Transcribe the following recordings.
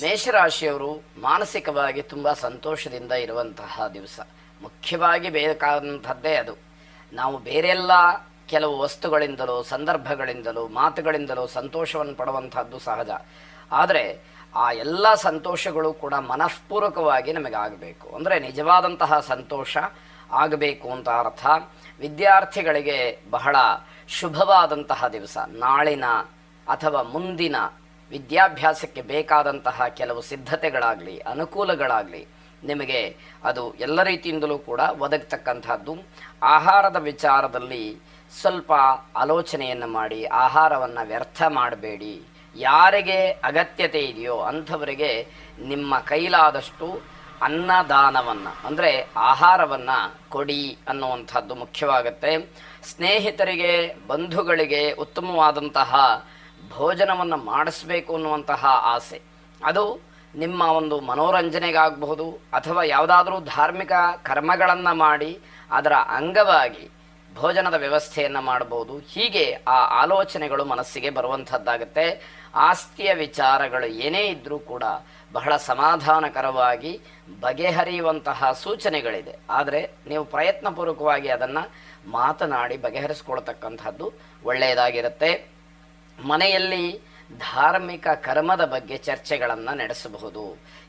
ಮೇಷರಾಶಿಯವರು ಮಾನಸಿಕವಾಗಿ ತುಂಬ ಸಂತೋಷದಿಂದ ಇರುವಂತಹ ದಿವಸ. ಮುಖ್ಯವಾಗಿ ಬೇಕಾದಂಥದ್ದೇ ಅದು. ನಾವು ಬೇರೆಲ್ಲ ಕೆಲವು ವಸ್ತುಗಳಿಂದಲೋ ಸಂದರ್ಭಗಳಿಂದಲೋ ಮಾತುಗಳಿಂದಲೋ ಸಂತೋಷವನ್ನು ಪಡುವಂಥದ್ದು ಸಹಜ. ಆದರೆ ಆ ಎಲ್ಲ ಸಂತೋಷಗಳು ಕೂಡ ಮನಃಪೂರ್ವಕವಾಗಿ ನಮಗಾಗಬೇಕು. ಅಂದರೆ ನಿಜವಾದಂತಹ ಸಂತೋಷ ಆಗಬೇಕು ಅಂತ ಅರ್ಥ. ವಿದ್ಯಾರ್ಥಿಗಳಿಗೆ ಬಹಳ ಶುಭವಾದಂತಹ ದಿವಸ. ನಾಳಿನ ಅಥವಾ ಮುಂದಿನ ವಿದ್ಯಾಭ್ಯಾಸಕ್ಕೆ ಬೇಕಾದಂತಹ ಕೆಲವು ಸಿದ್ಧತೆಗಳಾಗಲಿ ಅನುಕೂಲಗಳಾಗಲಿ ನಿಮಗೆ ಅದು ಎಲ್ಲ ರೀತಿಯಿಂದಲೂ ಕೂಡ ಒದಗತಕ್ಕಂಥದ್ದು. ಆಹಾರದ ವಿಚಾರದಲ್ಲಿ ಸ್ವಲ್ಪ ಆಲೋಚನೆಯನ್ನು ಮಾಡಿ ಆಹಾರವನ್ನು ವ್ಯರ್ಥ ಮಾಡಬೇಡಿ. ಯಾರಿಗೆ ಅಗತ್ಯತೆ ಇದೆಯೋ ಅಂಥವರಿಗೆ ನಿಮ್ಮ ಕೈಲಾದಷ್ಟು ಅನ್ನದಾನವನ್ನು ಅಂದರೆ ಆಹಾರವನ್ನು ಕೊಡಿ ಅನ್ನುವಂಥದ್ದು ಮುಖ್ಯವಾಗುತ್ತೆ. ಸ್ನೇಹಿತರಿಗೆ ಬಂಧುಗಳಿಗೆ ಉತ್ತಮವಾದಂತಹ ಭೋಜನವನ್ನು ಮಾಡಿಸ್ಬೇಕು ಅನ್ನುವಂತಹ ಆಸೆ, ಅದು ನಿಮ್ಮ ಒಂದು ಮನೋರಂಜನೆಗಾಗಬಹುದು ಅಥವಾ ಯಾವುದಾದ್ರೂ ಧಾರ್ಮಿಕ ಕರ್ಮಗಳನ್ನು ಮಾಡಿ ಅದರ ಅಂಗವಾಗಿ ಭೋಜನದ ವ್ಯವಸ್ಥೆಯನ್ನು ಮಾಡಬಹುದು. ಹೀಗೆ ಆ ಆಲೋಚನೆಗಳು ಮನಸ್ಸಿಗೆ ಬರುವಂಥದ್ದಾಗುತ್ತೆ. ಆಸ್ತಿಯ ವಿಚಾರಗಳು ಏನೇ ಇದ್ದರೂ ಕೂಡ ಬಹಳ ಸಮಾಧಾನಕರವಾಗಿ ಬಗೆಹರಿಯುವಂತಹ ಸೂಚನೆಗಳಿದೆ. ಆದರೆ ನೀವು ಪ್ರಯತ್ನಪೂರ್ವಕವಾಗಿ ಅದನ್ನು ಮಾತನಾಡಿ ಬಗೆಹರಿಸ್ಕೊಳ್ತಕ್ಕಂಥದ್ದು ಒಳ್ಳೆಯದಾಗಿರುತ್ತೆ. ಮನೆಯಲ್ಲಿ ಧಾರ್ಮಿಕ ಕರ್ಮದ ಬಗ್ಗೆ ಚರ್ಚೆಗಳನ್ನು ನಡೆಸಬಹುದು.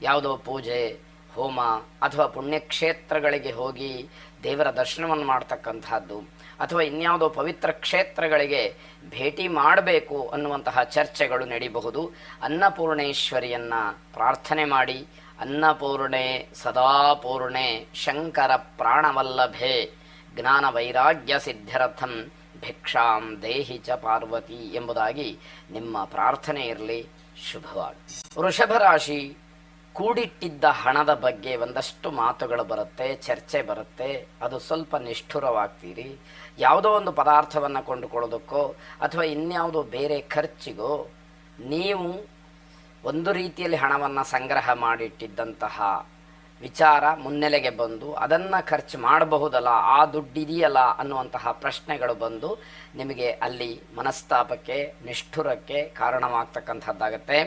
ಯಾವುದೋ ಪೂಜೆ ಹೋಮ ಅಥವಾ ಪುಣ್ಯಕ್ಷೇತ್ರಗಳಿಗೆ ಹೋಗಿ ದೇವರ ದರ್ಶನವನ್ನು ಮಾಡ್ತಕ್ಕಂಥದ್ದು ಅಥವಾ ಇನ್ಯಾವುದೋ ಪವಿತ್ರ ಕ್ಷೇತ್ರಗಳಿಗೆ ಭೇಟಿ ಮಾಡಬೇಕು ಅನ್ನುವಂತಹ ಚರ್ಚೆಗಳು ನಡೀಬಹುದು. ಅನ್ನಪೂರ್ಣೇಶ್ವರಿಯನ್ನು ಪ್ರಾರ್ಥನೆ ಮಾಡಿ, ಅನ್ನಪೂರ್ಣೆ ಸದಾಪೂರ್ಣೆ ಶಂಕರ ಪ್ರಾಣವಲ್ಲಭೆ ಜ್ಞಾನ ವೈರಾಗ್ಯ ಸಿದ್ಧರಥಂ ಭಿಕ್ಷಾಂ ದೇಹಿ ಚ ಪಾರ್ವತಿ ಎಂಬುದಾಗಿ ನಿಮ್ಮ ಪ್ರಾರ್ಥನೆ ಇರಲಿ. ಶುಭವಾಗಿ. ವೃಷಭ ರಾಶಿ, ಕೂಡಿಟ್ಟಿದ್ದ ಹಣದ ಬಗ್ಗೆ ಒಂದಷ್ಟು ಮಾತುಗಳು ಬರುತ್ತೆ, ಚರ್ಚೆ ಬರುತ್ತೆ. ಅದು ಸ್ವಲ್ಪ ನಿಷ್ಠುರವಾಗ್ತೀರಿ. ಯಾವುದೋ ಒಂದು ಪದಾರ್ಥವನ್ನು ಕೊಂಡುಕೊಳ್ಳೋದಕ್ಕೋ ಅಥವಾ ಇನ್ಯಾವುದೋ ಬೇರೆ ಖರ್ಚಿಗೋ ನೀವು ಒಂದು ರೀತಿಯಲ್ಲಿ ಹಣವನ್ನು ಸಂಗ್ರಹ ಮಾಡಿಟ್ಟಿದ್ದಂತಹ ವಿಚಾರ ಮುನ್ನೆಲೆಗೆ ಬಂದು ಅದನ್ನು ಖರ್ಚು ಮಾಡಬಹುದಲ್ಲ, ಆ ದುಡ್ಡಿದೆಯಲ್ಲ ಅನ್ನುವಂತಹ ಪ್ರಶ್ನೆಗಳು ಬಂದು ನಿಮಗೆ ಅಲ್ಲಿ ಮನಸ್ತಾಪಕ್ಕೆ ನಿಷ್ಠುರಕ್ಕೆ ಕಾರಣವಾಗ್ತಕ್ಕಂಥದ್ದಾಗತ್ತೆ.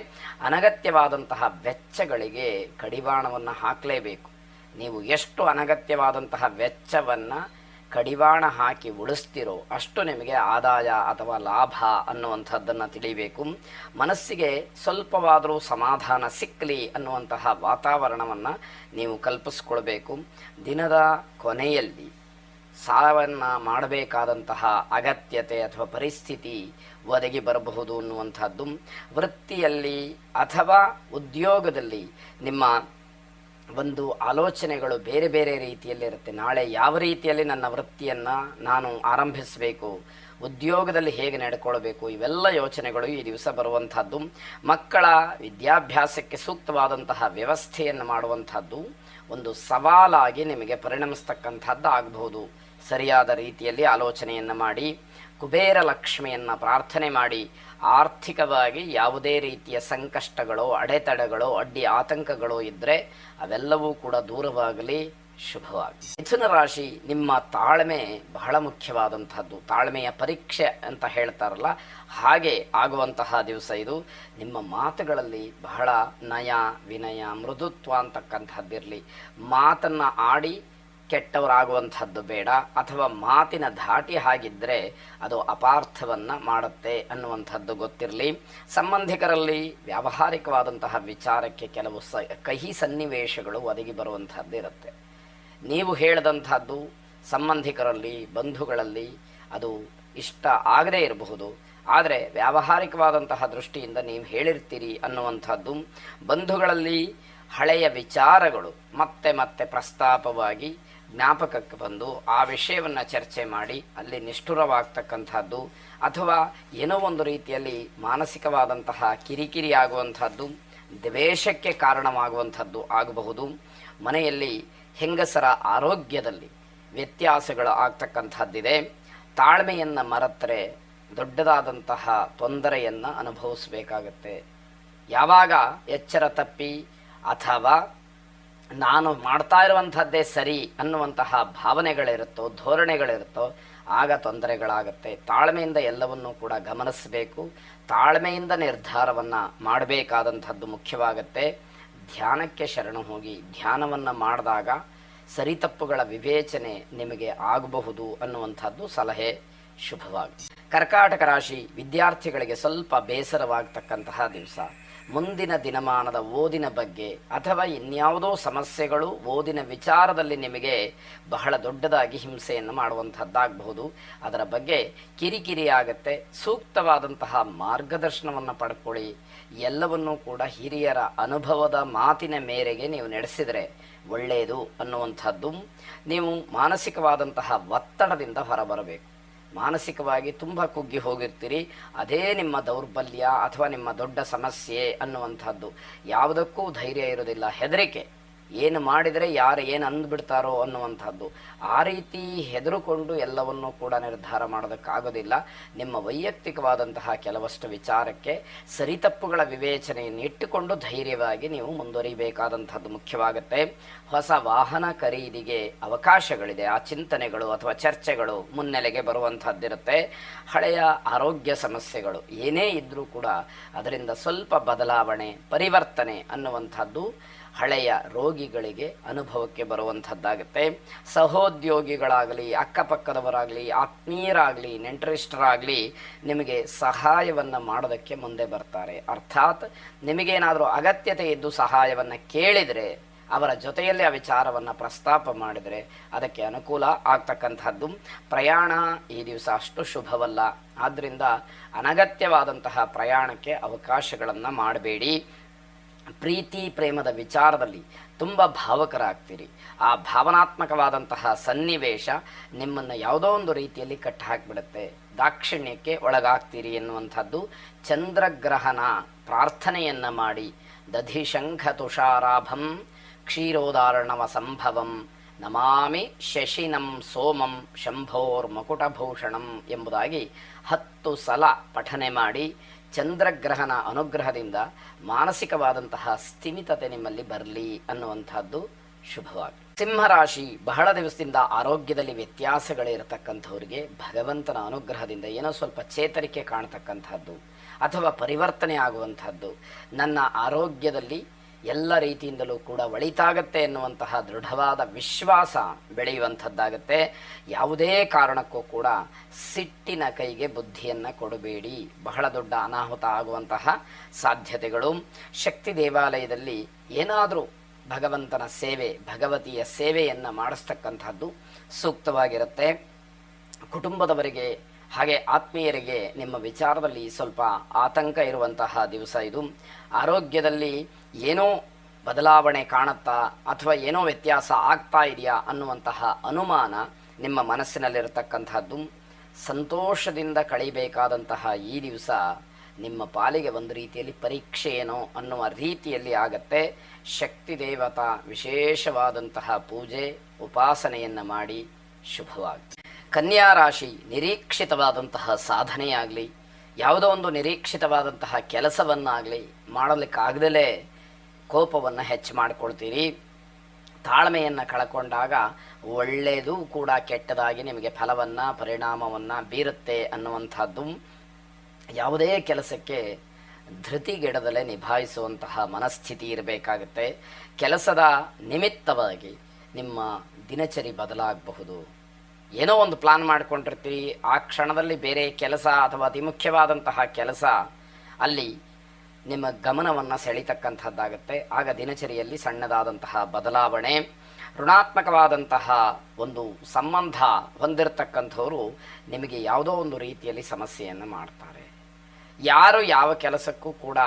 ಅನಗತ್ಯವಾದಂತಹ ವೆಚ್ಚಗಳಿಗೆ ಕಡಿವಾಣವನ್ನು ಹಾಕಲೇಬೇಕು. ನೀವು ಎಷ್ಟು ಅನಗತ್ಯವಾದಂತಹ ವೆಚ್ಚವನ್ನು ಕಡಿವಾಣ ಹಾಕಿ ಉಳಿಸ್ತಿರೋ ಅಷ್ಟು ನಿಮಗೆ ಆದಾಯ ಅಥವಾ ಲಾಭ ಅನ್ನುವಂಥದ್ದನ್ನು ತಿಳಿಬೇಕು. ಮನಸ್ಸಿಗೆ ಸ್ವಲ್ಪವಾದರೂ ಸಮಾಧಾನ ಸಿಕ್ಕಲಿ ಅನ್ನುವಂತಹ ವಾತಾವರಣವನ್ನು ನೀವು ಕಲ್ಪಿಸ್ಕೊಳ್ಬೇಕು. ದಿನದ ಕೊನೆಯಲ್ಲಿ ಸಾಲವನ್ನು ಮಾಡಬೇಕಾದಂತಹ ಅಗತ್ಯತೆ ಅಥವಾ ಪರಿಸ್ಥಿತಿ ಒದಗಿ ಬರಬಹುದು ಅನ್ನುವಂಥದ್ದು. ವೃತ್ತಿಯಲ್ಲಿ ಅಥವಾ ಉದ್ಯೋಗದಲ್ಲಿ ನಿಮ್ಮ ಒಂದು ಆಲೋಚನೆಗಳು ಬೇರೆ ಬೇರೆ ರೀತಿಯಲ್ಲಿರುತ್ತೆ. ನಾಳೆ ಯಾವ ರೀತಿಯಲ್ಲಿ ನನ್ನ ವೃತ್ತಿಯನ್ನು ನಾನು ಆರಂಭಿಸಬೇಕು, ಉದ್ಯೋಗದಲ್ಲಿ ಹೇಗೆ ನಡ್ಕೊಳ್ಬೇಕು, ಇವೆಲ್ಲ ಯೋಚನೆಗಳು ಈ ದಿವಸ ಬರುವಂಥದ್ದು. ಮಕ್ಕಳ ವಿದ್ಯಾಭ್ಯಾಸಕ್ಕೆ ಸೂಕ್ತವಾದಂತಹ ವ್ಯವಸ್ಥೆಯನ್ನು ಮಾಡುವಂಥದ್ದು ಒಂದು ಸವಾಲಾಗಿ ನಿಮಗೆ ಪರಿಣಮಿಸ್ತಕ್ಕಂಥದ್ದು ಆಗಬಹುದು. ಸರಿಯಾದ ರೀತಿಯಲ್ಲಿ ಆಲೋಚನೆಯನ್ನು ಮಾಡಿ ಕುಬೇರ ಲಕ್ಷ್ಮಿಯನ್ನು ಪ್ರಾರ್ಥನೆ ಮಾಡಿ ಆರ್ಥಿಕವಾಗಿ ಯಾವುದೇ ರೀತಿಯ ಸಂಕಷ್ಟಗಳೋ ಅಡೆತಡೆಗಳೋ ಅಡ್ಡಿ ಆತಂಕಗಳೋ ಇದ್ದರೆ ಅವೆಲ್ಲವೂ ಕೂಡ ದೂರವಾಗಲಿ. ಶುಭವಾಗಿ. ಮಿಥುನ ರಾಶಿ, ನಿಮ್ಮ ತಾಳ್ಮೆ ಬಹಳ ಮುಖ್ಯವಾದಂಥದ್ದು. ತಾಳ್ಮೆಯ ಪರೀಕ್ಷೆ ಅಂತ ಹೇಳ್ತಾರಲ್ಲ, ಹಾಗೆ ಆಗುವಂತಹ ದಿವಸ ಇದು. ನಿಮ್ಮ ಮಾತುಗಳಲ್ಲಿ ಬಹಳ ನಯ ವಿನಯ ಮೃದುತ್ವ ಅಂತಕ್ಕಂಥದ್ದಿರಲಿ. ಮಾತನ್ನು ಆಡಿ ಕೆಟ್ಟವರಾಗುವಂಥದ್ದು ಬೇಡ, ಅಥವಾ ಮಾತಿನ ಧಾಟಿ ಹಾಗಿದ್ದರೆ ಅದು ಅಪಾರ್ಥವನ್ನು ಮಾಡುತ್ತೆ ಅನ್ನುವಂಥದ್ದು ಗೊತ್ತಿರಲಿ. ಸಂಬಂಧಿಕರಲ್ಲಿ ವ್ಯಾವಹಾರಿಕವಾದಂತಹ ವಿಚಾರಕ್ಕೆ ಕೆಲವು ಕಹಿ ಸನ್ನಿವೇಶಗಳು ಒದಗಿ ಬರುವಂಥದ್ದು ಇರುತ್ತೆ. ನೀವು ಹೇಳಿದಂಥದ್ದು ಸಂಬಂಧಿಕರಲ್ಲಿ ಬಂಧುಗಳಲ್ಲಿ ಅದು ಇಷ್ಟ ಆಗದೇ ಇರಬಹುದು, ಆದರೆ ವ್ಯಾವಹಾರಿಕವಾದಂತಹ ದೃಷ್ಟಿಯಿಂದ ನೀವು ಹೇಳಿರ್ತೀರಿ ಅನ್ನುವಂಥದ್ದು. ಬಂಧುಗಳಲ್ಲಿ ಹಳೆಯ ವಿಚಾರಗಳು ಮತ್ತೆ ಮತ್ತೆ ಪ್ರಸ್ತಾಪವಾಗಿ ಜ್ಞಾಪಕಕ್ಕೆ ಬಂದು ಆ ವಿಷಯವನ್ನು ಚರ್ಚೆ ಮಾಡಿ ಅಲ್ಲಿ ನಿಷ್ಠುರವಾಗ್ತಕ್ಕಂಥದ್ದು ಅಥವಾ ಏನೋ ಒಂದು ರೀತಿಯಲ್ಲಿ ಮಾನಸಿಕವಾದಂತಹ ಕಿರಿಕಿರಿ ಆಗುವಂಥದ್ದು, ದ್ವೇಷಕ್ಕೆ ಕಾರಣವಾಗುವಂಥದ್ದು ಆಗಬಹುದು. ಮನೆಯಲ್ಲಿ ಹೆಂಗಸರ ಆರೋಗ್ಯದಲ್ಲಿ ವ್ಯತ್ಯಾಸಗಳು ಆಗ್ತಕ್ಕಂಥದ್ದಿದೆ. ತಾಳ್ಮೆಯನ್ನು ಮರೆತರೆ ದೊಡ್ಡದಾದಂತಹ ತೊಂದರೆಯನ್ನು ಅನುಭವಿಸಬೇಕಾಗತ್ತೆ. ಯಾವಾಗ ಎಚ್ಚರ ತಪ್ಪಿ ಅಥವಾ ನಾನು ಮಾಡ್ತಾ ಇರುವಂಥದ್ದೇ ಸರಿ ಅನ್ನುವಂತಹ ಭಾವನೆಗಳಿರುತ್ತೋ ಧೋರಣೆಗಳಿರುತ್ತೋ ಆಗ ತೊಂದರೆಗಳಾಗುತ್ತೆ. ತಾಳ್ಮೆಯಿಂದ ಎಲ್ಲವನ್ನೂ ಕೂಡ ಗಮನಿಸಬೇಕು. ತಾಳ್ಮೆಯಿಂದ ನಿರ್ಧಾರವನ್ನು ಮಾಡಬೇಕಾದಂಥದ್ದು ಮುಖ್ಯವಾಗತ್ತೆ. ಧ್ಯಾನಕ್ಕೆ ಶರಣು ಹೋಗಿ ಧ್ಯಾನವನ್ನು ಮಾಡಿದಾಗ ಸರಿತಪ್ಪುಗಳ ವಿವೇಚನೆ ನಿಮಗೆ ಆಗಬಹುದು ಅನ್ನುವಂಥದ್ದು ಸಲಹೆ. ಶುಭವಾಗಿ. ಕರ್ಕಾಟಕ ರಾಶಿ ವಿದ್ಯಾರ್ಥಿಗಳಿಗೆ ಸ್ವಲ್ಪ ಬೇಸರವಾಗತಕ್ಕಂತಹ ದಿವಸ. ಮುಂದಿನ ದಿನಮಾನದ ಓದಿನ ಬಗ್ಗೆ ಅಥವಾ ಇನ್ಯಾವುದೋ ಸಮಸ್ಯೆಗಳು ಓದಿನ ವಿಚಾರದಲ್ಲಿ ನಿಮಗೆ ಬಹಳ ದೊಡ್ಡದಾಗಿ ಹಿಂಸೆಯನ್ನು ಮಾಡುವಂಥದ್ದಾಗಬಹುದು. ಅದರ ಬಗ್ಗೆ ಕಿರಿಕಿರಿ ಆಗತ್ತೆ. ಸೂಕ್ತವಾದಂತಹ ಮಾರ್ಗದರ್ಶನವನ್ನು ಪಡ್ಕೊಳ್ಳಿ. ಎಲ್ಲವನ್ನೂ ಕೂಡ ಹಿರಿಯರ ಅನುಭವದ ಮಾತಿನ ಮೇರೆಗೆ ನೀವು ನಡೆಸಿದರೆ ಒಳ್ಳೆಯದು ಅನ್ನುವಂಥದ್ದು. ನೀವು ಮಾನಸಿಕವಾದಂತಹ ಒತ್ತಡದಿಂದ ಹೊರಬರಬೇಕು. ಮಾನಸಿಕವಾಗಿ ತುಂಬ ಕುಗ್ಗಿ ಹೋಗಿರ್ತೀರಿ. ಅದೇ ನಿಮ್ಮ ದೌರ್ಬಲ್ಯ ಅಥವಾ ನಿಮ್ಮ ದೊಡ್ಡ ಸಮಸ್ಯೆ ಅನ್ನುವಂಥದ್ದು. ಯಾವುದಕ್ಕೂ ಧೈರ್ಯ ಇರೋದಿಲ್ಲ, ಹೆದರಿಕೆ. ಏನು ಮಾಡಿದರೆ ಯಾರು ಏನು ಅಂದ್ಬಿಡ್ತಾರೋ ಅನ್ನುವಂಥದ್ದು. ಆ ರೀತಿ ಹೆದರುಕೊಂಡು ಎಲ್ಲವನ್ನೂ ಕೂಡ ನಿರ್ಧಾರ ಮಾಡೋದಕ್ಕಾಗೋದಿಲ್ಲ. ನಿಮ್ಮ ವೈಯಕ್ತಿಕವಾದಂತಹ ಕೆಲವಷ್ಟು ವಿಚಾರಕ್ಕೆ ಸರಿತಪ್ಪುಗಳ ವಿವೇಚನೆಯನ್ನು ಇಟ್ಟುಕೊಂಡು ಧೈರ್ಯವಾಗಿ ನೀವು ಮುಂದುವರಿಬೇಕಾದಂಥದ್ದು ಮುಖ್ಯವಾಗುತ್ತೆ. ಹೊಸ ವಾಹನ ಖರೀದಿಗೆ ಅವಕಾಶಗಳಿದೆ. ಆ ಚಿಂತನೆಗಳು ಅಥವಾ ಚರ್ಚೆಗಳು ಮುನ್ನೆಲೆಗೆ ಬರುವಂಥದ್ದಿರುತ್ತೆ. ಹಳೆಯ ಆರೋಗ್ಯ ಸಮಸ್ಯೆಗಳು ಏನೇ ಇದ್ದರೂ ಕೂಡ ಅದರಿಂದ ಸ್ವಲ್ಪ ಬದಲಾವಣೆ, ಪರಿವರ್ತನೆ ಅನ್ನುವಂಥದ್ದು ಹಳೆಯ ರೋಗಿಗಳಿಗೆ ಅನುಭವಕ್ಕೆ ಬರುವಂಥದ್ದಾಗುತ್ತೆ. ಸಹೋದ್ಯೋಗಿಗಳಾಗಲಿ, ಅಕ್ಕಪಕ್ಕದವರಾಗಲಿ, ಆತ್ಮೀಯರಾಗಲಿ, ನೆಂಟರಿಷ್ಟರಾಗಲಿ ನಿಮಗೆ ಸಹಾಯವನ್ನು ಮಾಡೋದಕ್ಕೆ ಮುಂದೆ ಬರ್ತಾರೆ. ಅರ್ಥಾತ್ ನಿಮಗೇನಾದರೂ ಅಗತ್ಯತೆ ಇದ್ದು ಸಹಾಯವನ್ನು ಕೇಳಿದರೆ ಅವರ ಜೊತೆಯಲ್ಲಿ ಆ ವಿಚಾರವನ್ನು ಪ್ರಸ್ತಾಪ ಮಾಡಿದರೆ ಅದಕ್ಕೆ ಅನುಕೂಲ ಆಗ್ತಕ್ಕಂಥದ್ದು. ಪ್ರಯಾಣ ಈ ದಿವಸ ಅಷ್ಟು ಶುಭವಲ್ಲ. ಆದ್ದರಿಂದ ಅನಗತ್ಯವಾದಂತಹ ಪ್ರಯಾಣಕ್ಕೆ ಅವಕಾಶಗಳನ್ನು ಮಾಡಬೇಡಿ. ಪ್ರೀತಿ ಪ್ರೇಮದ ವಿಚಾರದಲ್ಲಿ ತುಂಬ ಭಾವಕರಾಗ್ತೀರಿ. ಆ ಭಾವನಾತ್ಮಕವಾದಂತಹ ಸನ್ನಿವೇಶ ನಿಮ್ಮನ್ನು ಯಾವುದೋ ಒಂದು ರೀತಿಯಲ್ಲಿ ಕಟ್ಟಿ ಹಾಕಿಬಿಡುತ್ತೆ. ದಾಕ್ಷಿಣ್ಯಕ್ಕೆ ಒಳಗಾಗ್ತೀರಿ ಎನ್ನುವಂಥದ್ದು. ಚಂದ್ರಗ್ರಹಣ ಪ್ರಾರ್ಥನೆಯನ್ನು ಮಾಡಿ ದಧಿಶಂಖ ತುಷಾರಾಭಂ ಕ್ಷೀರೋದಾರ್ಣವ ಸಂಭವಂ ನಮಾಮಿ ಶಶಿನಂ ಸೋಮಂ ಶಂಭೋರ್ ಮಕುಟಭೂಷಣಂ ಎಂಬುದಾಗಿ 10 ಸಲ ಪಠನೆ ಮಾಡಿ ಚಂದ್ರಗ್ರಹಣ ಅನುಗ್ರಹದಿಂದ ಮಾನಸಿಕವಾದಂತಹ ಸ್ಥಿಮಿತತೆ ನಿಮ್ಮಲ್ಲಿ ಬರಲಿ ಅನ್ನುವಂಥದ್ದು ಶುಭವಾಗಿ. ಸಿಂಹರಾಶಿ ಬಹಳ ದಿವಸದಿಂದ ಆರೋಗ್ಯದಲ್ಲಿ ವ್ಯತ್ಯಾಸಗಳಿರತಕ್ಕಂಥವ್ರಿಗೆ ಭಗವಂತನ ಅನುಗ್ರಹದಿಂದ ಏನೋ ಸ್ವಲ್ಪ ಚೇತರಿಕೆ ಕಾಣತಕ್ಕಂಥದ್ದು ಅಥವಾ ಪರಿವರ್ತನೆ ಆಗುವಂಥದ್ದು. ನನ್ನ ಆರೋಗ್ಯದಲ್ಲಿ ಎಲ್ಲ ರೀತಿಯಿಂದಲೂ ಕೂಡ ಒಳಿತಾಗತ್ತೆ ಎನ್ನುವಂತಹ ದೃಢವಾದ ವಿಶ್ವಾಸ ಬೆಳೆಯುವಂಥದ್ದಾಗತ್ತೆ. ಯಾವುದೇ ಕಾರಣಕ್ಕೂ ಕೂಡ ಸಿಟ್ಟಿನ ಕೈಗೆ ಬುದ್ಧಿಯನ್ನು ಕೊಡಬೇಡಿ. ಬಹಳ ದೊಡ್ಡ ಅನಾಹುತ ಆಗುವಂತಹ ಸಾಧ್ಯತೆಗಳು. ಶಕ್ತಿ ದೇವಾಲಯದಲ್ಲಿ ಏನಾದರೂ ಭಗವಂತನ ಸೇವೆ, ಭಗವತಿಯ ಸೇವೆಯನ್ನು ಮಾಡಿಸ್ತಕ್ಕಂಥದ್ದು ಸೂಕ್ತವಾಗಿರುತ್ತೆ. ಕುಟುಂಬದವರಿಗೆ ಹಾಗೆ ಆತ್ಮೀಯರಿಗೆ ನಿಮ್ಮ ವಿಚಾರದಲ್ಲಿ ಸ್ವಲ್ಪ ಆತಂಕ ಇರುವಂತಹ ದಿವಸ ಇದು. ಆರೋಗ್ಯದಲ್ಲಿ ಏನೋ ಬದಲಾವಣೆ ಕಾಣುತ್ತಾ ಅಥವಾ ಏನೋ ವ್ಯತ್ಯಾಸ ಆಗ್ತಾ ಇದೆಯಾ ಅನ್ನುವಂತಹ ಅನುಮಾನ ನಿಮ್ಮ ಮನಸ್ಸಿನಲ್ಲಿರತಕ್ಕಂಥದ್ದು. ಸಂತೋಷದಿಂದ ಕಳಿಬೇಕಾದಂತಹ ಈ ದಿವಸ ನಿಮ್ಮ ಪಾಲಿಗೆ ಒಂದು ರೀತಿಯಲ್ಲಿ ಪರೀಕ್ಷೆ ಏನೋ ಅನ್ನುವ ರೀತಿಯಲ್ಲಿ ಆಗತ್ತೆ. ಶಕ್ತಿ ದೇವತಾ ವಿಶೇಷವಾದಂತಹ ಪೂಜೆ ಉಪಾಸನೆಯನ್ನು ಮಾಡಿ ಶುಭವಾಗಿ. ಕನ್ಯಾ ರಾಶಿ ನಿರೀಕ್ಷಿತವಾದಂತಹ ಸಾಧನೆಯಾಗಲಿ, ಯಾವುದೋ ಒಂದು ನಿರೀಕ್ಷಿತವಾದಂತಹ ಕೆಲಸವನ್ನಾಗಲಿ ಮಾಡಲಿಕ್ಕಾಗದಲೇ ಕೋಪವನ್ನು ಹೆಚ್ಚು ಮಾಡಿಕೊಳ್ತೀರಿ. ತಾಳ್ಮೆಯನ್ನು ಕಳ್ಕೊಂಡಾಗ ಒಳ್ಳೆಯದು ಕೂಡ ಕೆಟ್ಟದಾಗಿ ನಿಮಗೆ ಫಲವನ್ನು ಪರಿಣಾಮವನ್ನು ಬೀರುತ್ತೆ ಅನ್ನುವಂಥದ್ದು. ಯಾವುದೇ ಕೆಲಸಕ್ಕೆ ಧೃತಿಗೆಡದಲೇ ನಿಭಾಯಿಸುವಂತಹ ಮನಸ್ಥಿತಿ ಇರಬೇಕಾಗುತ್ತೆ. ಕೆಲಸದ ನಿಮಿತ್ತವಾಗಿ ನಿಮ್ಮ ದಿನಚರಿ ಬದಲಾಗಬಹುದು. ಏನೋ ಒಂದು ಪ್ಲಾನ್ ಮಾಡ್ಕೊಂಡಿರ್ತೀರಿ, ಆ ಕ್ಷಣದಲ್ಲಿ ಬೇರೆ ಕೆಲಸ ಅಥವಾ ಅತಿ ಮುಖ್ಯವಾದಂತಹ ಕೆಲಸ ಅಲ್ಲಿ ನಿಮ್ಮ ಗಮನವನ್ನು ಸೆಳೀತಕ್ಕಂಥದ್ದಾಗುತ್ತೆ. ಆಗ ದಿನಚರಿಯಲ್ಲಿ ಸಣ್ಣದಾದಂತಹ ಬದಲಾವಣೆ. ಋಣಾತ್ಮಕವಾದಂತಹ ಒಂದು ಸಂಬಂಧ ಹೊಂದಿರತಕ್ಕಂಥವರು ನಿಮಗೆ ಯಾವುದೋ ಒಂದು ರೀತಿಯಲ್ಲಿ ಸಮಸ್ಯೆಯನ್ನು ಮಾಡ್ತಾರೆ. ಯಾರು ಯಾವ ಕೆಲಸಕ್ಕೂ ಕೂಡ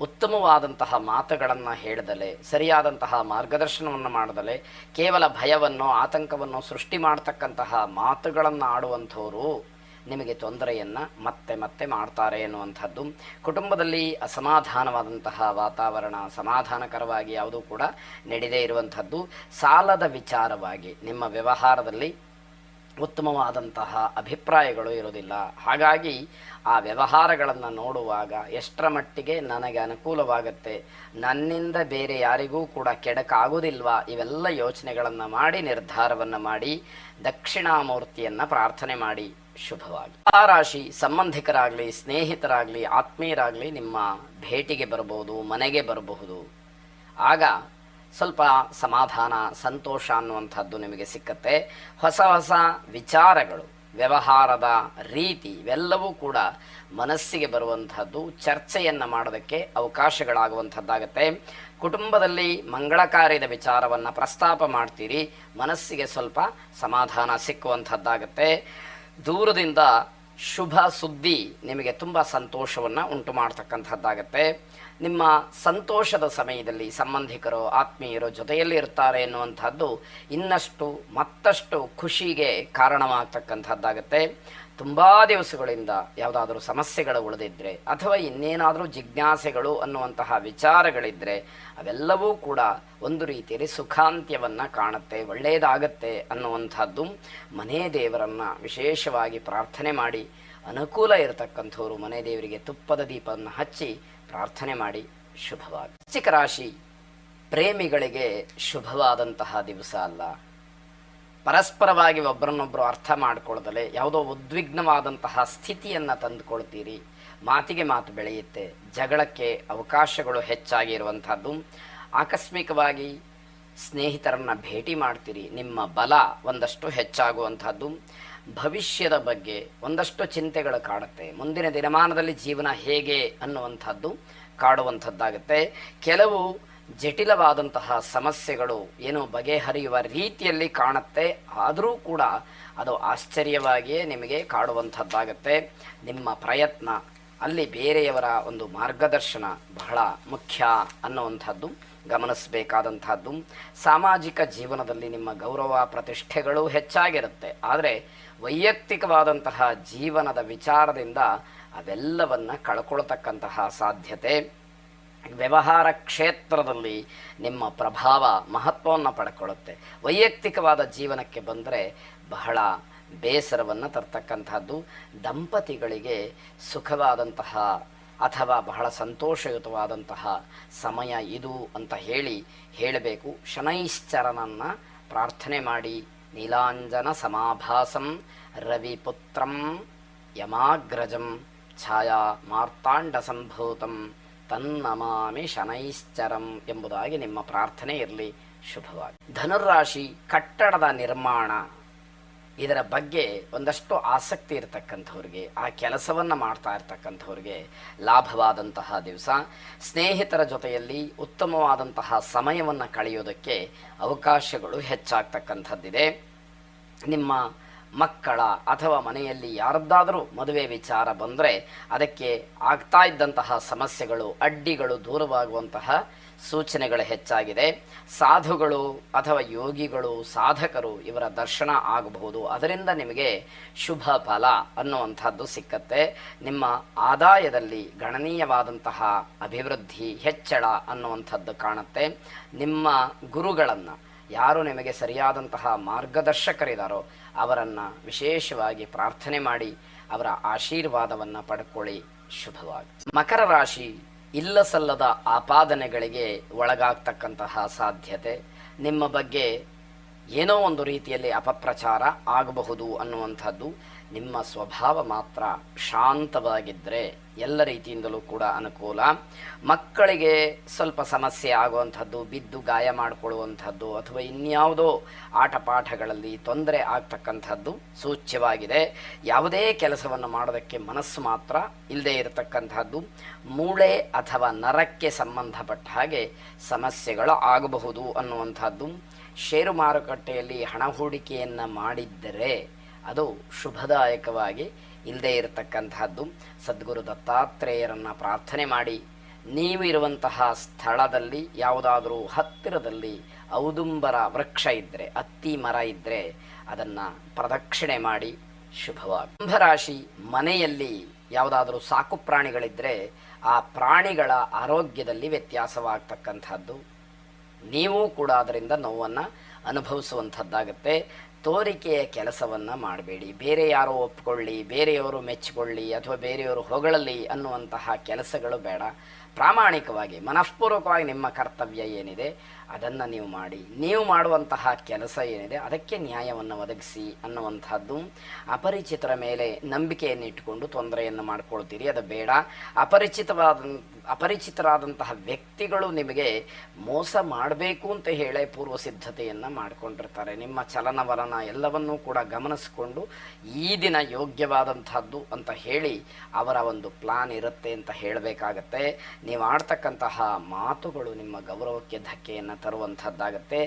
ಉತ್ತಮವಾದಂತಹ ಮಾತುಗಳನ್ನು ಹೇಳದಲೆ, ಸರಿಯಾದಂತಹ ಮಾರ್ಗದರ್ಶನವನ್ನು ಮಾಡದಲೆ, ಕೇವಲ ಭಯವನ್ನು ಆತಂಕವನ್ನು ಸೃಷ್ಟಿ ಮಾಡತಕ್ಕಂತಹ ಮಾತುಗಳನ್ನು ಆಡುವಂಥವರು ನಿಮಗೆ ತೊಂದರೆಯನ್ನು ಮತ್ತೆ ಮತ್ತೆ ಮಾಡ್ತಾರೆ ಎನ್ನುವಂಥದ್ದು. ಕುಟುಂಬದಲ್ಲಿ ಅಸಮಾಧಾನವಾದಂತಹ ವಾತಾವರಣ, ಸಮಾಧಾನಕರವಾಗಿ ಯಾವುದೂ ಕೂಡ ನಡೆದೇ ಇರುವಂಥದ್ದು. ಸಾಲದ ವಿಚಾರವಾಗಿ ನಿಮ್ಮ ವ್ಯವಹಾರದಲ್ಲಿ ಉತ್ತಮವಾದಂತಹ ಅಭಿಪ್ರಾಯಗಳು ಇರೋದಿಲ್ಲ. ಹಾಗಾಗಿ ಆ ವ್ಯವಹಾರಗಳನ್ನು ನೋಡುವಾಗ ಎಷ್ಟರ ಮಟ್ಟಿಗೆ ನನಗೆ ಅನುಕೂಲವಾಗುತ್ತೆ, ನನ್ನಿಂದ ಬೇರೆ ಯಾರಿಗೂ ಕೂಡ ಕೆಡಕಾಗುವುದಿಲ್ವಾ, ಇವೆಲ್ಲ ಯೋಚನೆಗಳನ್ನು ಮಾಡಿ ನಿರ್ಧಾರವನ್ನು ಮಾಡಿ ದಕ್ಷಿಣಾಮೂರ್ತಿಯನ್ನು ಪ್ರಾರ್ಥನೆ ಮಾಡಿ ಶುಭವಾಗಿ. ಆ ರಾಶಿ ಸಂಬಂಧಿಕರಾಗಲಿ, ಸ್ನೇಹಿತರಾಗಲಿ, ಆತ್ಮೀಯರಾಗಲಿ ನಿಮ್ಮ ಭೇಟಿಗೆ ಬರಬಹುದು, ಮನೆಗೆ ಬರಬಹುದು. ಆಗ ಸ್ವಲ್ಪ ಸಮಾಧಾನ, ಸಂತೋಷ ಅನ್ನುವಂಥದ್ದು ನಿಮಗೆ ಸಿಕ್ಕತ್ತೆ. ಹೊಸ ಹೊಸ ವಿಚಾರಗಳು, ವ್ಯವಹಾರದ ರೀತಿ ಇವೆಲ್ಲವೂ ಕೂಡ ಮನಸ್ಸಿಗೆ ಬರುವಂಥದ್ದು, ಚರ್ಚೆಯನ್ನು ಮಾಡೋದಕ್ಕೆ ಅವಕಾಶಗಳಾಗುವಂಥದ್ದಾಗತ್ತೆ. ಕುಟುಂಬದಲ್ಲಿ ಮಂಗಳ ಕಾರ್ಯದ ವಿಚಾರವನ್ನು ಪ್ರಸ್ತಾಪ ಮಾಡ್ತೀರಿ, ಮನಸ್ಸಿಗೆ ಸ್ವಲ್ಪ ಸಮಾಧಾನ ಸಿಕ್ಕುವಂಥದ್ದಾಗತ್ತೆ. ದೂರದಿಂದ ಶುಭ ಸುದ್ದಿ ನಿಮಗೆ ತುಂಬ ಸಂತೋಷವನ್ನು ಉಂಟು ಮಾಡ್ತಕ್ಕಂಥದ್ದಾಗತ್ತೆ. ನಿಮ್ಮ ಸಂತೋಷದ ಸಮಯದಲ್ಲಿ ಸಂಬಂಧಿಕರು, ಆತ್ಮೀಯರು ಜೊತೆಯಲ್ಲಿ ಇರ್ತಾರೆ ಎನ್ನುವಂಥದ್ದು ಇನ್ನಷ್ಟು ಮತ್ತಷ್ಟು ಖುಷಿಗೆ ಕಾರಣವಾಗ್ತಕ್ಕಂಥದ್ದಾಗತ್ತೆ. ತುಂಬ ದಿವಸಗಳಿಂದ ಯಾವುದಾದ್ರೂ ಸಮಸ್ಯೆಗಳು ಉಳಿದಿದ್ದರೆ ಅಥವಾ ಇನ್ನೇನಾದರೂ ಜಿಜ್ಞಾಸೆಗಳು ಅನ್ನುವಂತಹ ವಿಚಾರಗಳಿದ್ದರೆ ಅವೆಲ್ಲವೂ ಕೂಡ ಒಂದು ರೀತಿಯಲ್ಲಿ ಸುಖಾಂತ್ಯವನ್ನು ಕಾಣುತ್ತೆ, ಒಳ್ಳೆಯದಾಗತ್ತೆ ಅನ್ನುವಂಥದ್ದು. ಮನೆ ದೇವರನ್ನು ವಿಶೇಷವಾಗಿ ಪ್ರಾರ್ಥನೆ ಮಾಡಿ, ಅನುಕೂಲ ಇರತಕ್ಕಂಥವ್ರು ಮನೆ ದೇವರಿಗೆ ತುಪ್ಪದ ದೀಪವನ್ನು ಹಚ್ಚಿ ಪ್ರಾರ್ಥನೆ ಮಾಡಿ ಶುಭವಾಗಿ. ವೃಶ್ಚಿಕ ರಾಶಿ ಪ್ರೇಮಿಗಳಿಗೆ ಶುಭವಾದಂತಹ ದಿವಸ ಅಲ್ಲ. ಪರಸ್ಪರವಾಗಿ ಒಬ್ಬರನ್ನೊಬ್ಬರು ಅರ್ಥ ಮಾಡಿಕೊಳ್ಳದಲೆ ಯಾವುದೋ ಉದ್ವಿಗ್ನವಾದಂತಹ ಸ್ಥಿತಿಯನ್ನು ತಂದುಕೊಳ್ತೀರಿ. ಮಾತಿಗೆ ಮಾತು ಬೆಳೆಯುತ್ತೆ, ಜಗಳಕ್ಕೆ ಅವಕಾಶಗಳು ಹೆಚ್ಚಾಗಿರುವಂಥದ್ದು. ಆಕಸ್ಮಿಕವಾಗಿ ಸ್ನೇಹಿತರನ್ನು ಭೇಟಿ ಮಾಡ್ತೀರಿ, ನಿಮ್ಮ ಬಲ ಒಂದಷ್ಟು ಹೆಚ್ಚಾಗುವಂಥದ್ದು. ಭವಿಷ್ಯದ ಬಗ್ಗೆ ಒಂದಷ್ಟು ಚಿಂತೆಗಳು ಕಾಡುತ್ತೆ. ಮುಂದಿನ ದಿನಮಾನದಲ್ಲಿ ಜೀವನ ಹೇಗೆ ಅನ್ನುವಂಥದ್ದು ಕಾಡುವಂಥದ್ದಾಗುತ್ತೆ. ಕೆಲವು ಜಟಿಲವಾದಂತಹ ಸಮಸ್ಯೆಗಳು ಏನೋ ಬಗೆಹರಿಯುವ ರೀತಿಯಲ್ಲಿ ಕಾಣುತ್ತೆ, ಆದರೂ ಕೂಡ ಅದು ಆಶ್ಚರ್ಯವಾಗಿಯೇ ನಿಮಗೆ ಕಾಡುವಂಥದ್ದಾಗತ್ತೆ. ನಿಮ್ಮ ಪ್ರಯತ್ನ, ಅಲ್ಲಿ ಬೇರೆಯವರ ಒಂದು ಮಾರ್ಗದರ್ಶನ ಬಹಳ ಮುಖ್ಯ ಅನ್ನುವಂಥದ್ದು ಗಮನಿಸಬೇಕಾದಂಥದ್ದು. ಸಾಮಾಜಿಕ ಜೀವನದಲ್ಲಿ ನಿಮ್ಮ ಗೌರವ ಪ್ರತಿಷ್ಠೆಗಳು ಹೆಚ್ಚಾಗಿರುತ್ತೆ, ಆದರೆ ವೈಯಕ್ತಿಕವಾದಂತಹ ಜೀವನದ ವಿಚಾರದಿಂದ ಅವೆಲ್ಲವನ್ನು ಕಳ್ಕೊಳ್ತಕ್ಕಂತಹ ಸಾಧ್ಯತೆ. ವ್ಯವಹಾರ ಕ್ಷೇತ್ರದಲ್ಲಿ ನಿಮ್ಮ ಪ್ರಭಾವ ಮಹತ್ವವನ್ನು ಪಡ್ಕೊಳ್ಳುತ್ತೆ. ವೈಯಕ್ತಿಕವಾದ ಜೀವನಕ್ಕೆ ಬಂದರೆ ಬಹಳ ಬೇಸರವನ್ನು ತರ್ತಕ್ಕಂಥದ್ದು. ದಂಪತಿಗಳಿಗೆ ಸುಖವಾದಂತಹ ಅಥವಾ ಬಹಳ ಸಂತೋಷಯುತವಾದಂತಹ ಸಮಯ ಇದು ಅಂತ ಹೇಳಬೇಕು. ಶನೈಶ್ಚರನನ್ನು ಪ್ರಾರ್ಥನೆ ಮಾಡಿ, ನೀಲಾಂಜನ ಸಮಾಭಾಸಂ ರವಿಪುತ್ರಂ ಯಮಾಗ್ರಜಂ ಛಾಯಾ ಮಾರ್ತಾಂಡ ಸಂಭೂತಂ ತನ್ನಮಾಮಿ ಶನೈಶ್ಚರಂ ಎಂಬುದಾಗಿ ನಿಮ್ಮ ಪ್ರಾರ್ಥನೆ ಇರಲಿ ಶುಭವಾಗಿ. ಧನುರಾಶಿ ಕಟ್ಟಡದ ನಿರ್ಮಾಣ, ಇದರ ಬಗ್ಗೆ ಒಂದಷ್ಟು ಆಸಕ್ತಿ ಇರತಕ್ಕಂಥವ್ರಿಗೆ, ಆ ಕೆಲಸವನ್ನು ಮಾಡ್ತಾ ಇರ್ತಕ್ಕಂಥವ್ರಿಗೆ ಲಾಭವಾದಂತಹ ದಿವಸ. ಸ್ನೇಹಿತರ ಜೊತೆಯಲ್ಲಿ ಉತ್ತಮವಾದಂತಹ ಸಮಯವನ್ನು ಕಳೆಯೋದಕ್ಕೆ ಅವಕಾಶಗಳು ಹೆಚ್ಚಾಗ್ತಕ್ಕಂಥದ್ದಿದೆ. ನಿಮ್ಮ ಮಕ್ಕಳ ಅಥವಾ ಮನೆಯಲ್ಲಿ ಯಾರದ್ದಾದರೂ ಮದುವೆ ವಿಚಾರ ಬಂದರೆ ಅದಕ್ಕೆ ಆಗ್ತಾ ಇದ್ದಂತಹ ಸಮಸ್ಯೆಗಳು, ಅಡ್ಡಿಗಳು ದೂರವಾಗುವಂತಹ ಸೂಚನೆಗಳು ಹೆಚ್ಚಾಗಿದೆ. ಸಾಧುಗಳು ಅಥವಾ ಯೋಗಿಗಳು, ಸಾಧಕರು ಇವರ ದರ್ಶನ ಆಗಬಹುದು, ಅದರಿಂದ ನಿಮಗೆ ಶುಭ ಫಲ ಅನ್ನುವಂಥದ್ದು ಸಿಕ್ಕತ್ತೆ. ನಿಮ್ಮ ಆದಾಯದಲ್ಲಿ ಗಣನೀಯವಾದಂತಹ ಅಭಿವೃದ್ಧಿ, ಹೆಚ್ಚಳ ಅನ್ನುವಂಥದ್ದು ಕಾಣುತ್ತೆ. ನಿಮ್ಮ ಗುರುಗಳನ್ನು, ಯಾರು ನಿಮಗೆ ಸರಿಯಾದಂತಹ ಮಾರ್ಗದರ್ಶಕರಿದ್ದಾರೋ ಅವರನ್ನು ವಿಶೇಷವಾಗಿ ಪ್ರಾರ್ಥನೆ ಮಾಡಿ ಅವರ ಆಶೀರ್ವಾದವನ್ನು ಪಡ್ಕೊಳ್ಳಿ ಶುಭವಾಗಿ. ಮಕರ ರಾಶಿ ಇಲ್ಲಸಲ್ಲದ ಆಪಾದನೆಗಳಿಗೆ ಒಳಗಾಗ್ತಕ್ಕಂತಹ ಸಾಧ್ಯತೆ. ನಿಮ್ಮ ಬಗ್ಗೆ ಏನೋ ಒಂದು ರೀತಿಯಲ್ಲಿ ಅಪಪ್ರಚಾರ ಆಗಬಹುದು ಅನ್ನುವಂಥದ್ದು. ನಿಮ್ಮ ಸ್ವಭಾವ ಮಾತ್ರ ಶಾಂತವಾಗಿದ್ದರೆ ಎಲ್ಲ ರೀತಿಯಿಂದಲೂ ಕೂಡ ಅನುಕೂಲ. ಮಕ್ಕಳಿಗೆ ಸ್ವಲ್ಪ ಸಮಸ್ಯೆ ಆಗುವಂಥದ್ದು, ಬಿದ್ದು ಗಾಯ ಮಾಡಿಕೊಳ್ಳುವಂಥದ್ದು ಅಥವಾ ಇನ್ಯಾವುದೋ ಆಟಪಾಠಗಳಲ್ಲಿ ತೊಂದರೆ ಆಗ್ತಕ್ಕಂಥದ್ದು ಸೂಚ್ಯವಾಗಿದೆ. ಯಾವುದೇ ಕೆಲಸವನ್ನು ಮಾಡೋದಕ್ಕೆ ಮನಸ್ಸು ಮಾತ್ರ ಇಲ್ಲದೆ ಇರತಕ್ಕಂಥದ್ದು. ಮೂಳೆ ಅಥವಾ ನರಕ್ಕೆ ಸಂಬಂಧಪಟ್ಟ ಹಾಗೆ ಸಮಸ್ಯೆಗಳು ಆಗಬಹುದು ಅನ್ನುವಂಥದ್ದು. ಷೇರು ಮಾರುಕಟ್ಟೆಯಲ್ಲಿ ಹಣ ಹೂಡಿಕೆಯನ್ನು ಮಾಡಿದ್ದರೆ ಅದು ಶುಭದಾಯಕವಾಗಿ ಇಲ್ಲದೆ ಇರತಕ್ಕಂತಹದ್ದು. ಸದ್ಗುರು ದತ್ತಾತ್ರೇಯರನ್ನು ಪ್ರಾರ್ಥನೆ ಮಾಡಿ, ನೀವು ಇರುವಂತಹ ಸ್ಥಳದಲ್ಲಿ ಯಾವುದಾದರೂ ಹತ್ತಿರದಲ್ಲಿ ಔದುಂಬರ ವೃಕ್ಷ ಇದ್ದರೆ, ಅತ್ತಿ ಮರ ಇದ್ದರೆ ಅದನ್ನು ಪ್ರದಕ್ಷಿಣೆ ಮಾಡಿ ಶುಭವಾಗಿ. ಕುಂಭರಾಶಿ ಮನೆಯಲ್ಲಿ ಯಾವುದಾದರೂ ಸಾಕು ಪ್ರಾಣಿಗಳಿದ್ದರೆ ಆ ಪ್ರಾಣಿಗಳ ಆರೋಗ್ಯದಲ್ಲಿ ವ್ಯತ್ಯಾಸವಾಗ್ತಕ್ಕಂಥದ್ದು. ನೀವು ಕೂಡ ಅದರಿಂದ ನೋವನ್ನು ಅನುಭವಿಸುವಂಥದ್ದಾಗುತ್ತೆ. ತೋರಿಕೆಯ ಕೆಲಸವನ್ನು ಮಾಡಬೇಡಿ. ಬೇರೆ ಯಾರೋ ಒಪ್ಕೊಳ್ಳಿ, ಬೇರೆಯವರು ಮೆಚ್ಚಿಕೊಳ್ಳಿ ಅಥವಾ ಬೇರೆಯವರು ಹೊಗಳಲಿ ಅನ್ನುವಂತಹ ಕೆಲಸಗಳು ಬೇಡ. ಪ್ರಾಮಾಣಿಕವಾಗಿ ಮನಃಪೂರ್ವಕವಾಗಿ ನಿಮ್ಮ ಕರ್ತವ್ಯ ಏನಿದೆ ಅದನ್ನು ನೀವು ಮಾಡಿ, ನೀವು ಮಾಡುವಂತಹ ಕೆಲಸ ಏನಿದೆ ಅದಕ್ಕೆ ನ್ಯಾಯವನ್ನು ಒದಗಿಸಿ ಅನ್ನುವಂಥದ್ದು. ಅಪರಿಚಿತರ ಮೇಲೆ ನಂಬಿಕೆಯನ್ನು ಇಟ್ಟುಕೊಂಡು ತೊಂದರೆಯನ್ನು ಮಾಡ್ಕೊಳ್ತೀರಿ, ಅದು ಬೇಡ. ಅಪರಿಚಿತರಾದಂತಹ ವ್ಯಕ್ತಿಗಳು ನಿಮಗೆ ಮೋಸ ಮಾಡಬೇಕು ಅಂತ ಹೇಳೇ ಪೂರ್ವ ಸಿದ್ಧತೆಯನ್ನು ಮಾಡಿಕೊಂಡಿರ್ತಾರೆ. ನಿಮ್ಮ ಚಲನವಲನ ಎಲ್ಲವನ್ನೂ ಕೂಡ ಗಮನಿಸಿಕೊಂಡು ಈ ದಿನ ಯೋಗ್ಯವಾದಂಥದ್ದು ಅಂತ ಹೇಳಿ ಅವರ ಒಂದು ಪ್ಲಾನ್ ಇರುತ್ತೆ ಅಂತ ಹೇಳಬೇಕಾಗತ್ತೆ. ನೀವು ಆಡ್ತಕ್ಕಂತಹ ಮಾತುಗಳು ನಿಮ್ಮ ಗೌರವಕ್ಕೆ ಧಕ್ಕೆಯನ್ನು ತರುವಂಥದ್ದಾಗತ್ತೆ.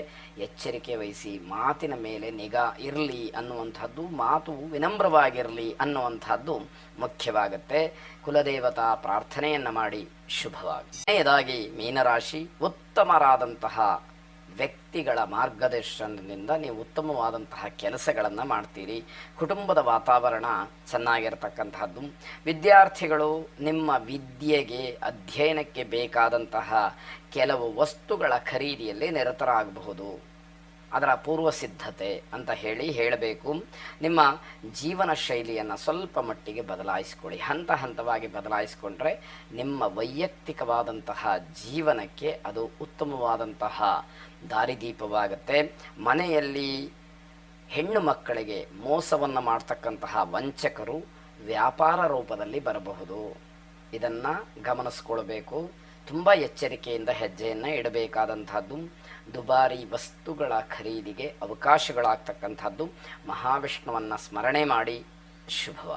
ಎಚ್ಚರಿಕೆ ವಹಿಸಿ, ಮಾತಿನ ಮೇಲೆ ನಿಗಾ ಇರಲಿ ಅನ್ನುವಂಥದ್ದು, ಮಾತು ವಿನಮ್ರವಾಗಿರಲಿ ಅನ್ನುವಂಥದ್ದು ಮುಖ್ಯವಾಗುತ್ತೆ. ಕುಲದೇವತಾ ಪ್ರಾರ್ಥನೆಯನ್ನು ಮಾಡಿ ಶುಭವಾಗಿ. ಕೊನೆಯದಾಗಿ ಮೀನರಾಶಿ, ಉತ್ತಮರಾದಂತಹ ವ್ಯಕ್ತಿಗಳ ಮಾರ್ಗದರ್ಶನದಿಂದ ನೀವು ಉತ್ತಮವಾದಂತಹ ಕೆಲಸಗಳನ್ನು ಮಾಡ್ತೀರಿ. ಕುಟುಂಬದ ವಾತಾವರಣ ಚೆನ್ನಾಗಿರತಕ್ಕಂತಹದ್ದು. ವಿದ್ಯಾರ್ಥಿಗಳು ನಿಮ್ಮ ವಿದ್ಯೆಗೆ, ಅಧ್ಯಯನಕ್ಕೆ ಬೇಕಾದಂತಹ ಕೆಲವು ವಸ್ತುಗಳ ಖರೀದಿಯಲ್ಲಿ ನಿರತರಾಗಬಹುದು. ಅದರ ಪೂರ್ವ ಸಿದ್ಧತೆ ಅಂತ ಹೇಳಬೇಕು. ನಿಮ್ಮ ಜೀವನ ಶೈಲಿಯನ್ನು ಸ್ವಲ್ಪ ಮಟ್ಟಿಗೆ ಬದಲಾಯಿಸಿಕೊಳ್ಳಿ. ಹಂತ ಹಂತವಾಗಿ ಬದಲಾಯಿಸಿಕೊಂಡ್ರೆ ನಿಮ್ಮ ವೈಯಕ್ತಿಕವಾದಂತಹ ಜೀವನಕ್ಕೆ ಅದು ಉತ್ತಮವಾದಂತಹ ದಾರಿದೀಪವಾಗುತ್ತೆ. ಮನೆಯಲ್ಲಿ ಹೆಣ್ಣು ಮಕ್ಕಳಿಗೆ ಮೋಸವನ್ನು ಮಾಡ್ತಕ್ಕಂತಹ ವಂಚಕರು ವ್ಯಾಪಾರ ರೂಪದಲ್ಲಿ ಬರಬಹುದು. ಇದನ್ನು ಗಮನಿಸ್ಕೊಳ್ಬೇಕು. ತುಂಬ ಎಚ್ಚರಿಕೆಯಿಂದ ಹೆಜ್ಜೆಯನ್ನು ಇಡಬೇಕಾದಂಥದ್ದು. ದುಬಾರಿ ವಸ್ತುಗಳ ಖರೀದಿಗೆ ಅವಕಾಶಗಳಾಗ್ತಕ್ಕಂಥದ್ದು. ಮಹಾವಿಷ್ಣುವನ್ನು ಸ್ಮರಣೆ ಮಾಡಿ ಶುಭವಾಗಿ.